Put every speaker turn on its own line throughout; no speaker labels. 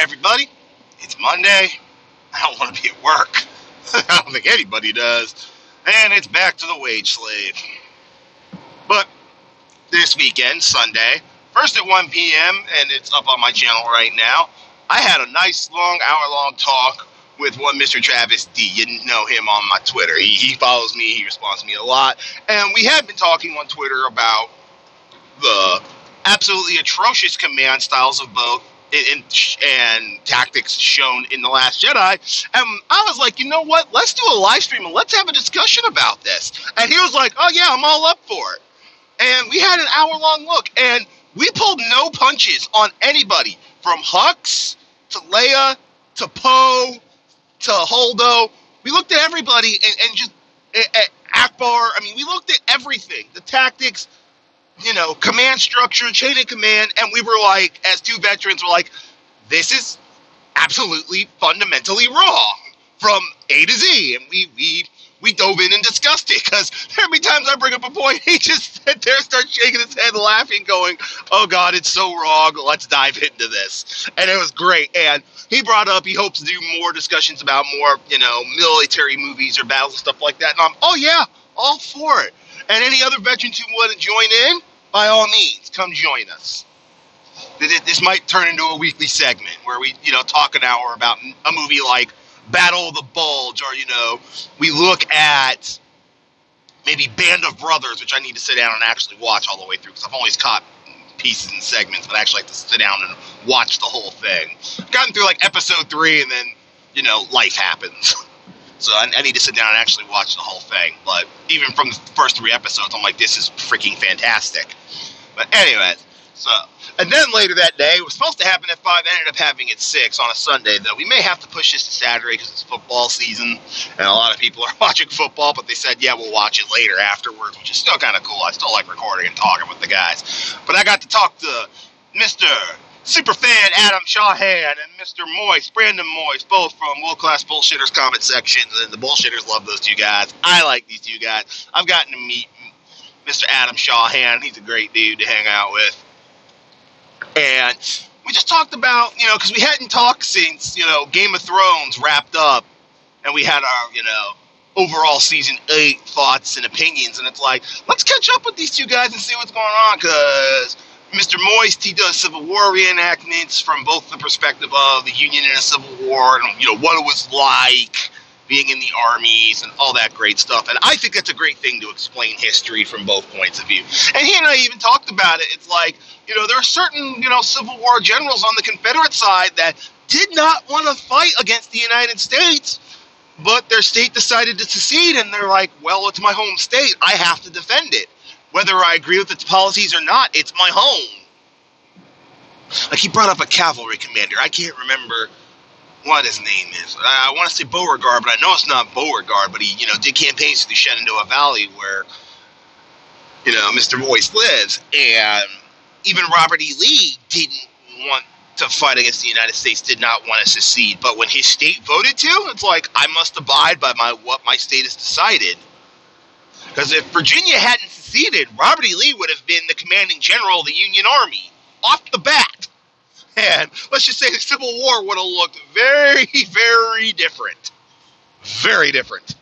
everybody. It's Monday. I don't want to be at work. I don't think anybody does. And it's back to the wage slave. But this weekend, Sunday, first at 1 p.m., and it's up on my channel right now, I had a nice, long, hour-long talk with one Mr. Travis D. You know him on my Twitter. He follows me. He responds to me a lot. And we had been talking on Twitter about the absolutely atrocious command styles of both and tactics shown in The Last Jedi. And I was like, you know what? Let's do a live stream and let's have a discussion about this. And he was like, oh, yeah, I'm all up for it. And we had an hour-long look, and we pulled no punches on anybody, from Hux to Leia to Poe to Holdo. We looked at everybody and just at Akbar. I mean, we looked at everything, the tactics, command structure, chain of command, and we were like, as two veterans, we're like, this is absolutely fundamentally wrong from A to Z. And we dove in and discussed it, because there are many times I bring up a point, he just sat there, starts shaking his head, laughing, going, oh God, it's so wrong, let's dive into this. And it was great. And he brought up, he hopes to do more discussions about more, military movies or battles and stuff like that. And I'm, oh yeah, all for it. And any other veterans who want to join in, by all means, come join us. This might turn into a weekly segment where we, talk an hour about a movie like Battle of the Bulge, or, we look at maybe Band of Brothers, which I need to sit down and actually watch all the way through, because I've always caught pieces and segments, but I actually like to sit down and watch the whole thing. I've gotten through like episode 3, and then, life happens. So I need to sit down and actually watch the whole thing. But even from the first 3 episodes, I'm like, this is freaking fantastic. But anyways, and then later that day, it was supposed to happen at 5, ended up having it 6 on a Sunday, though. We may have to push this to Saturday because it's football season, and a lot of people are watching football, but they said, yeah, we'll watch it later afterwards, which is still kind of cool. I still like recording and talking with the guys. But I got to talk to Mr. Superfan Adam Shawhan and Mr. Moist, Brandon Moist, both from World Class Bullshitters comment section, and the Bullshitters love those two guys. I like these two guys. I've gotten to meet Mr. Adam Shawhan. He's a great dude to hang out with. And we just talked about, because we hadn't talked since, Game of Thrones wrapped up, and we had our, overall season 8 thoughts and opinions, and it's like, let's catch up with these two guys and see what's going on, because Mr. Moist, he does Civil War reenactments from both the perspective of the Union in a Civil War, and, what it was like being in the armies and all that great stuff. And I think that's a great thing to explain history from both points of view. And he and I even talked about it. It's like, there are certain, Civil War generals on the Confederate side that did not want to fight against the United States, but their state decided to secede, and they're like, well, it's my home state. I have to defend it. Whether I agree with its policies or not, it's my home. Like, he brought up a cavalry commander. I can't remember what his name is. I want to say Beauregard, but I know it's not Beauregard, but he, did campaigns through Shenandoah Valley where, Mr. Moist lives. And even Robert E. Lee didn't want to fight against the United States, did not want to secede. But when his state voted to, it's like, I must abide by what my state has decided. Because if Virginia hadn't seceded, Robert E. Lee would have been the commanding general of the Union Army off the bat. And let's just say the Civil War would have looked very, very different. Very different.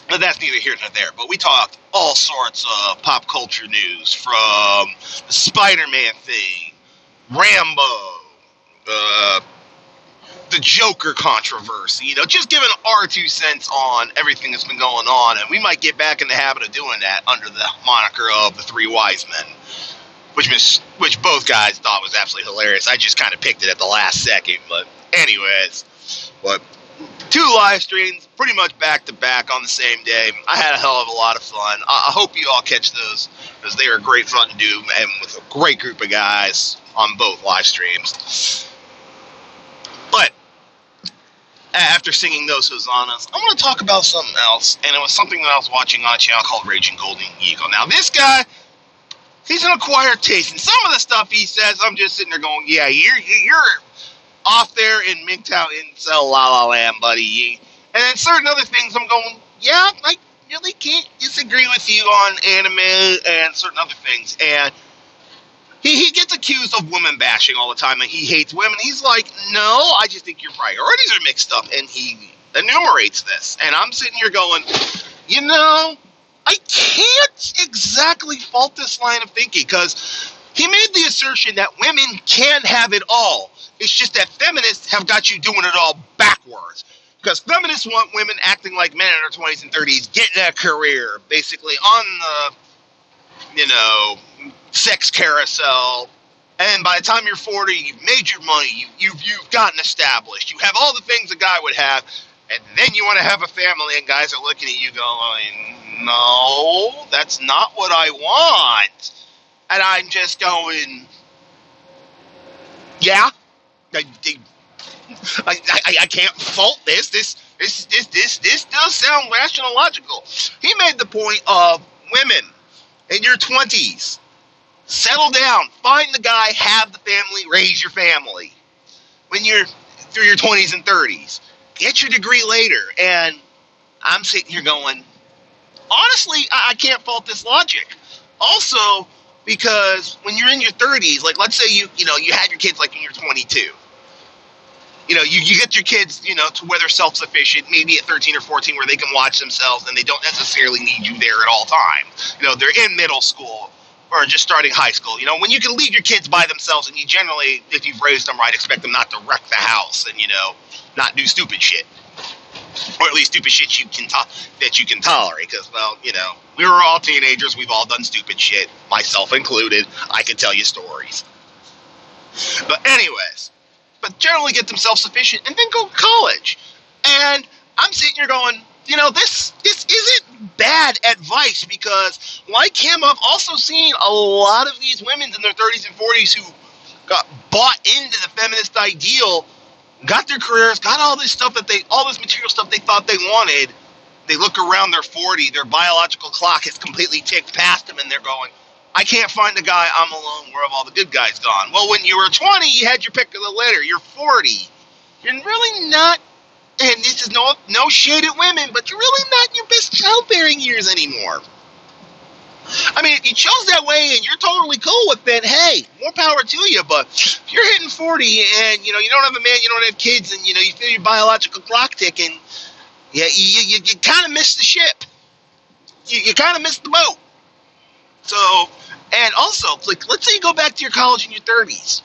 But that's neither here nor there. But we talked all sorts of pop culture news, from the Spider-Man thing, Rambo, the Joker controversy, just giving our 2 cents on everything that's been going on. And we might get back in the habit of doing that under the moniker of the 3 Wise Men, which both guys thought was absolutely hilarious. I just kind of picked it at the last second. But anyways, 2 live streams, pretty much back to back on the same day. I had a hell of a lot of fun. I hope you all catch those, because they are great fun to do, and with a great group of guys on both live streams. But after singing those hosannas, I want to talk about something else, and it was something that I was watching on a channel called Raging Golden Eagle. Now, this guy, he's an acquired taste, and some of the stuff he says, I'm just sitting there going, yeah, you're off there in MGTOW incel la la land, buddy. And then certain other things, I'm going, yeah, I really can't disagree with you on anime and certain other things. And he gets accused of woman bashing all the time, and he hates women. He's like, no, I just think your priorities are mixed up, and he enumerates this. And I'm sitting here going, you know, I can't exactly fault this line of thinking, because he made the assertion that women can have it all. It's just that feminists have got you doing it all backwards. Because feminists want women acting like men in their 20s and 30s, getting a career, basically on the, sex carousel. And by the time you're 40, you've made your money, you've gotten established, you have all the things a guy would have, and then you want to have a family, and guys are looking at you going, no, that's not what I want. And I'm just going, yeah, I can't fault this. This does sound rational, logical. He made the point of women in your 20s. Settle down. Find the guy, have the family, raise your family. When you're through your 20s and 30s. Get your degree later. And I'm sitting here going, honestly, I can't fault this logic. Also, because when you're in your 30s, like let's say you had your kids like when you're 22. You get your kids, to where they're self-sufficient, maybe at 13 or 14 where they can watch themselves and they don't necessarily need you there at all times. They're in middle school or just starting high school. When you can leave your kids by themselves, and you generally, if you've raised them right, expect them not to wreck the house and, not do stupid shit. Or at least stupid shit that you can tolerate. Because, we were all teenagers. We've all done stupid shit, myself included. I can tell you stories. But anyways, generally get them self-sufficient and then go to college. And I'm sitting here going, this isn't bad advice, because like him, I've also seen a lot of these women in their 30s and 40s who got bought into the feminist ideal, got their careers, got all this material stuff they thought they wanted. They look around, they're 40, their biological clock has completely ticked past them, and they're going, I can't find a guy, I'm alone, where have all the good guys gone? Well, when you were 20, you had your pick of the litter. You're 40. You're really not, and this is no shade at women, but you're really not in your best childbearing years anymore. I mean, if you chose that way and you're totally cool with it, hey, more power to you. But if you're hitting 40 and, you don't have a man, you don't have kids, and, you feel your biological clock ticking, yeah, you kind of missed the ship. You kind of missed the boat. So, and also, like, let's say you go back to your college in your 30s.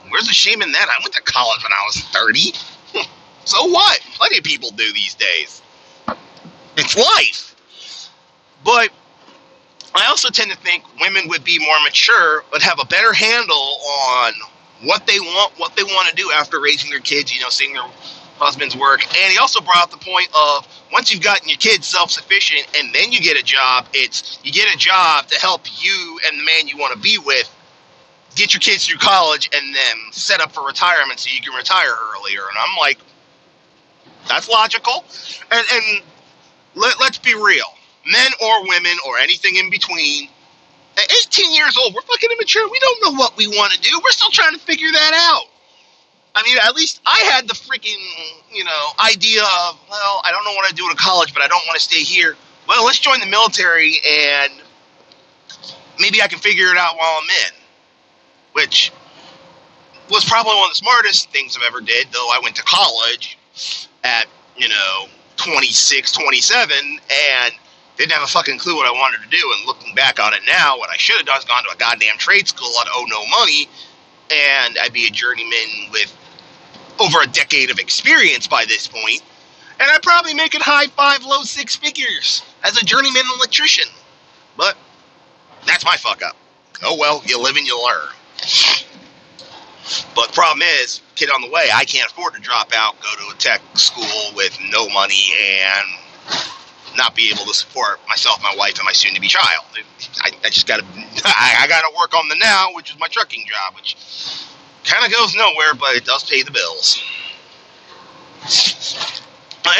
Where's the shame in that? I went to college when I was 30. So what? Plenty of people do these days. It's life. But I also tend to think women would be more mature, but have a better handle on what they want to do after raising their kids, seeing their husbands work. And he also brought up the point of, once you've gotten your kids self-sufficient and then you get a job, you get a job to help you and the man you want to be with get your kids through college and then set up for retirement so you can retire earlier. And I'm like, that's logical. And let's be real. Men or women or anything in between, at 18 years old, we're fucking immature. We don't know what we want to do. We're still trying to figure that out. I mean, at least I had the freaking, idea of, well, I don't know what I do in college, but I don't want to stay here. Well, let's join the military and maybe I can figure it out while I'm in. Which was probably one of the smartest things I've ever did, though I went to college at, 26, 27, and didn't have a fucking clue what I wanted to do. And looking back on it now, what I should have done is gone to a goddamn trade school. I'd owe no money, and I'd be a journeyman with over a decade of experience by this point, and I'd probably make it high 5, low 6 figures as a journeyman electrician. But that's my fuck up. Oh well, you live and you learn. But the problem is, kid on the way, I can't afford to drop out, go to a tech school with no money, and not be able to support myself, my wife, and my soon-to-be child. I just gotta, I gotta work on the now, which is my trucking job, which kind of goes nowhere, but it does pay the bills.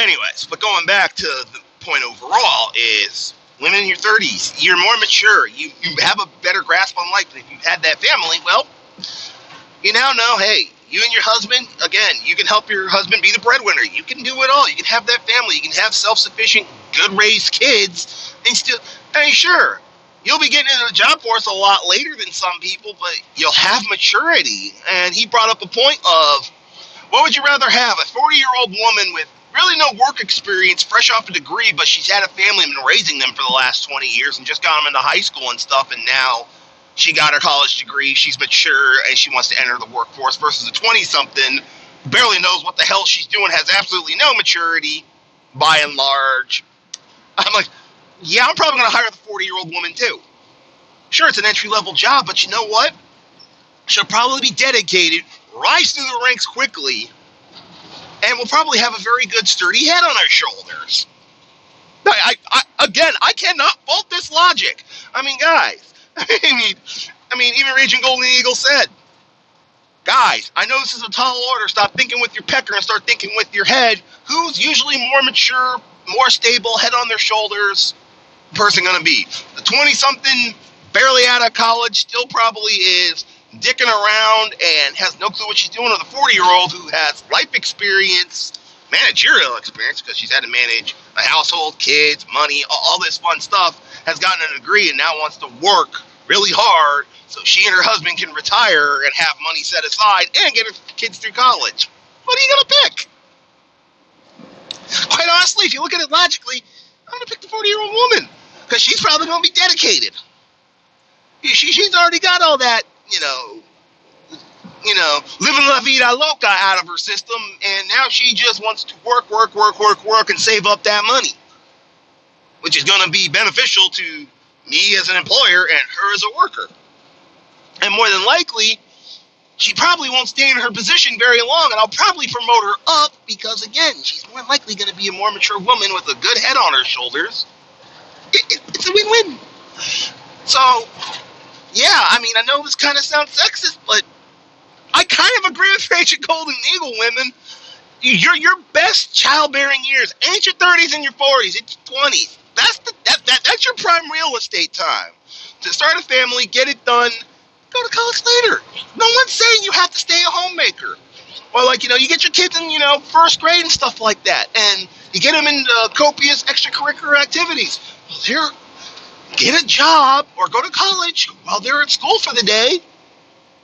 Anyways, but going back to the point overall is, women in your 30s, you're more mature, you have a better grasp on life. If you've had that family, well, you now know, hey, you and your husband, again, you can help your husband be the breadwinner. You can do it all. You can have that family. You can have self-sufficient, good-raised kids, and still, I mean, sure, You'll be getting into the job force a lot later than some people, but you'll have maturity. And he brought up a point of, what would you rather have? A 40-year-old woman with really no work experience, fresh off a degree, but she's had a family and been raising them for the last 20 years and just got them into high school and stuff, and now she got her college degree, she's mature, and she wants to enter the workforce, versus a 20-something who barely knows what the hell she's doing, has absolutely no maturity, by and large. I'm like, yeah, I'm probably going to hire the 40-year-old woman too. Sure, it's an entry-level job, but you know what? She'll probably be dedicated, rise through the ranks quickly, and will probably have a very good, sturdy head on her shoulders. I cannot fault this logic. I mean, guys, I mean, even Raging Golden Eagle said, guys, I know this is a tall order. Stop thinking with your pecker and start thinking with your head. Who's usually more mature, more stable, head on their shoulders person going to be? The 20-something, barely out of college, still probably is dicking around and has no clue what she's doing, or the 40-year-old who has life experience, managerial experience, because she's had to manage a household, kids, money, all this fun stuff, has gotten a degree and now wants to work really hard so she and her husband can retire and have money set aside and get her kids through college. What are you going to pick? Quite honestly, if you look at it logically, I'm going to pick the 40-year-old woman, because she's probably going to be dedicated. She's already got all that, living la vida loca out of her system, and now she just wants to work, and save up that money, which is going to be beneficial to me as an employer and her as a worker. And more than likely, she probably won't stay in her position very long, and I'll probably promote her up because, again, she's more likely going to be a more mature woman with a good head on her shoulders. It's a win-win. So, yeah, I mean, I know this kind of sounds sexist, but I kind of agree with Rachel Golden Eagle women. Your best childbearing years ain't your 30s and your 40s, it's your 20s. That's your prime real estate time. To start a family, get it done, go to college later. No one's saying you have to stay a homemaker. Or you get your kids in, first grade and stuff like that, and you get them into copious extracurricular activities. Well, get a job or go to college while they're at school for the day.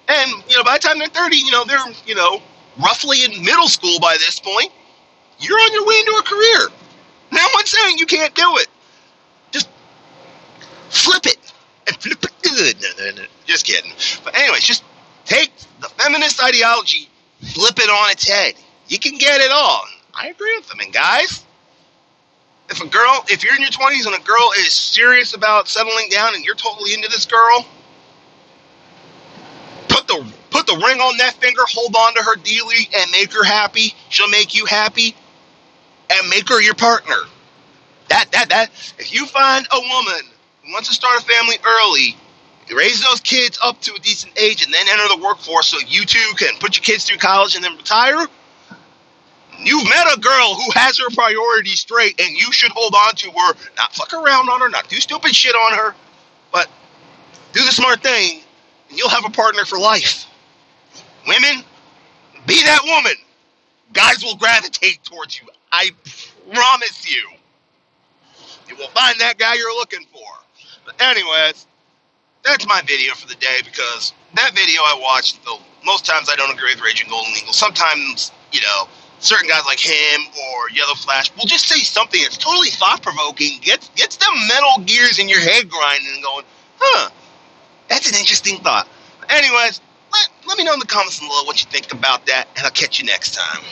And, by the time they're 30, they're, roughly in middle school by this point. You're on your way into a career. No one's saying you can't do it. Just flip it. And flip it good. No. Just kidding. But anyways, just take the feminist ideology, flip it on its head. You can get it all. I agree with them. And guys, if you're in your 20s and a girl is serious about settling down and you're totally into this girl, put the ring on that finger, hold on to her dearly, and make her happy. She'll make you happy, and make her your partner. That. If you find a woman who wants to start a family early, raise those kids up to a decent age, and then enter the workforce so you two can put your kids through college and then retire, you've met a girl who has her priorities straight, and you should hold on to her, not fuck around on her, not do stupid shit on her, but do the smart thing, and you'll have a partner for life. Women, be that woman. Guys will gravitate towards you. I promise you. You will find that guy you're looking for. But anyways, that's my video for the day, because that video I watched, though most times I don't agree with Raging Golden Eagle. Sometimes, certain guys like him or Yellow Flash will just say something that's totally thought-provoking, gets them metal gears in your head grinding and going, that's an interesting thought. But anyways, let me know in the comments below what you think about that, and I'll catch you next time.